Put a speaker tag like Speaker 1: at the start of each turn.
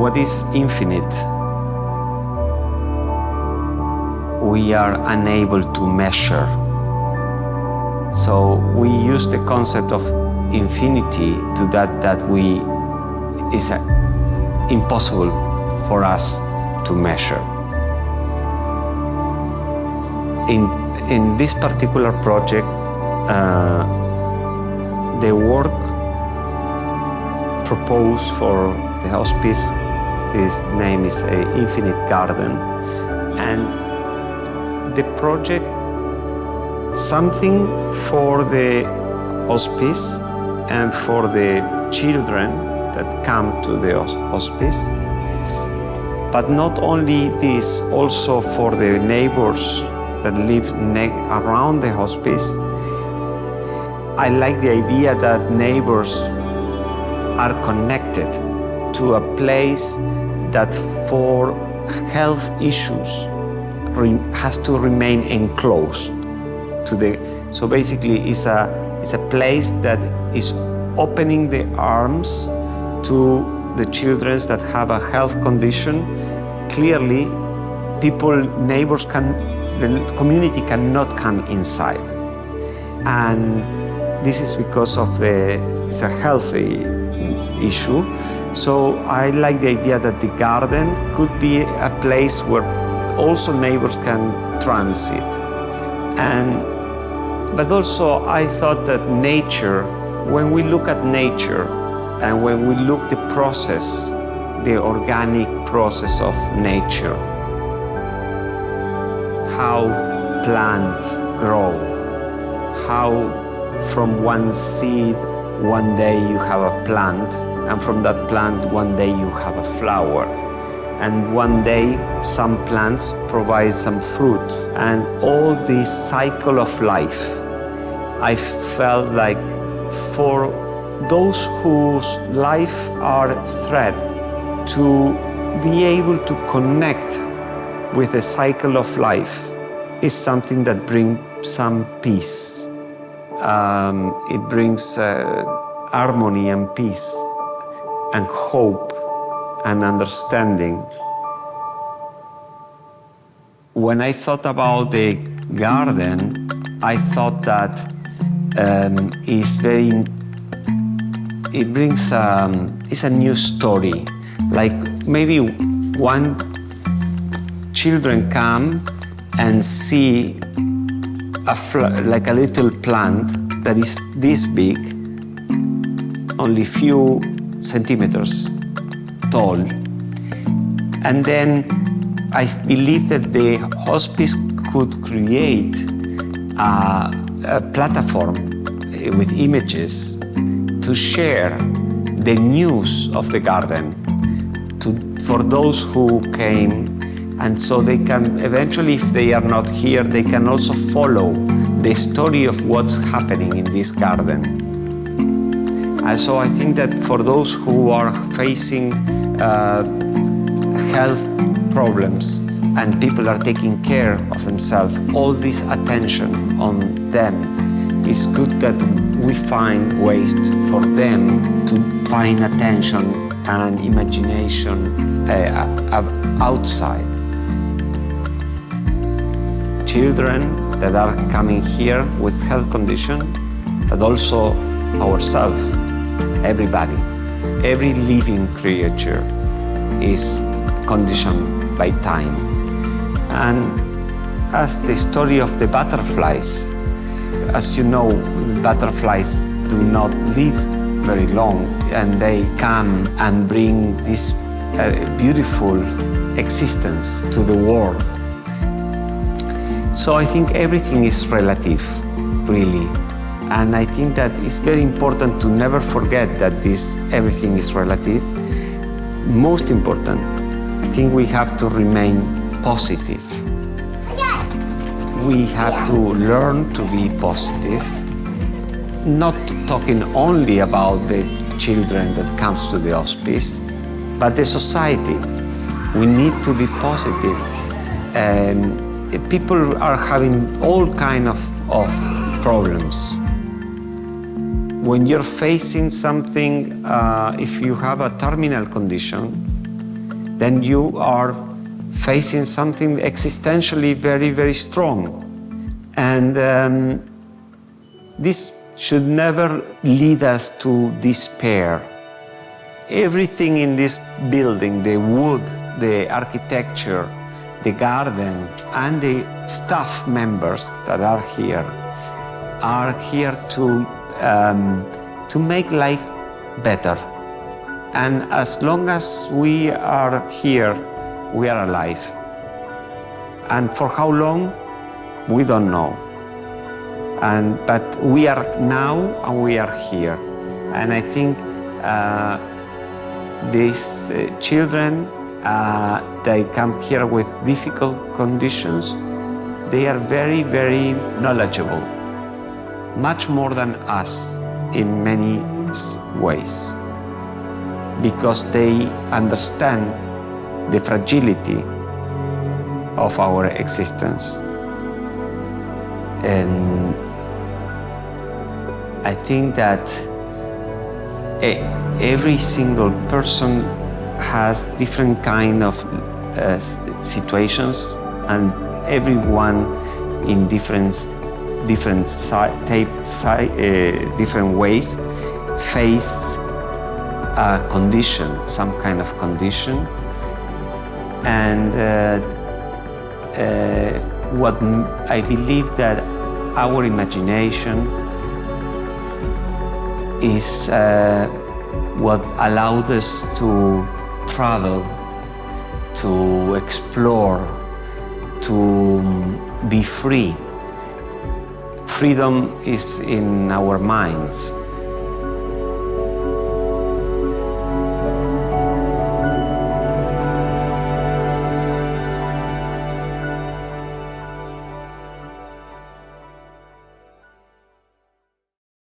Speaker 1: what is infinite, we are unable to measure. So we use the concept of infinity to that is impossible for us to measure. In this particular project, the work proposed for the hospice, its name is Infinite Garden, and the project, something for the hospice and for the children that come to the hospice, but not only this, also for the neighbors that live around the hospice. I like the idea that neighbors are connected to a place that for health issues has to remain enclosed to the, so basically it's a place that is opening the arms to the children that have a health condition. Clearly, neighbors the community cannot come inside. And this is because of it's a healthy issue. So I like the idea that the garden could be a place where also neighbors can transit. But also I thought that nature, when we look at nature and when we look the process, the organic process of nature, how plants grow, how from one seed, one day you have a plant, and from that plant, one day you have a flower. And one day, some plants provide some fruit. And all this cycle of life, I felt like for those whose life are threat, to be able to connect with the cycle of life is something that brings some peace. It brings harmony and peace and hope and understanding. When I thought about the garden, I thought that it's a new story. Like maybe one children come and see like a little plant that is this big, only few centimeters tall. And then I believe that the hospice could create a platform with images to share the news of the garden for those who came, and so they can eventually, if they are not here, they can also follow the story of what's happening in this garden. And so I think that for those who are facing health problems and people are taking care of themselves, all this attention on them, it's good that we find ways for them to find attention and imagination outside. Children that are coming here with health condition, but also ourselves, everybody. Every living creature is conditioned by time. And as the story of the butterflies, as you know, the butterflies do not live very long, and they come and bring this beautiful existence to the world. So I think everything is relative, really. And I think that it's very important to never forget that everything is relative. Most important, I think we have to remain positive. We have to learn to be positive, not talking only about the children that comes to the hospice, but the society. We need to be positive. People are having all kinds of problems. When you're facing something, if you have a terminal condition, then you are facing something existentially very, very strong. And this should never lead us to despair. Everything in this building, the wood, the architecture, the garden, and the staff members that are here to make life better. And as long as we are here, we are alive. And for how long, we don't know. But we are now and we are here. And I think these children, they come here with difficult conditions. They are very, very knowledgeable, much more than us in many ways, because they understand the fragility of our existence. And I think that every single person has different kind of situations, and everyone in different ways face a condition, some kind of condition. And what I believe that our imagination is what allowed us to travel, to explore, to be free. Freedom is in our minds.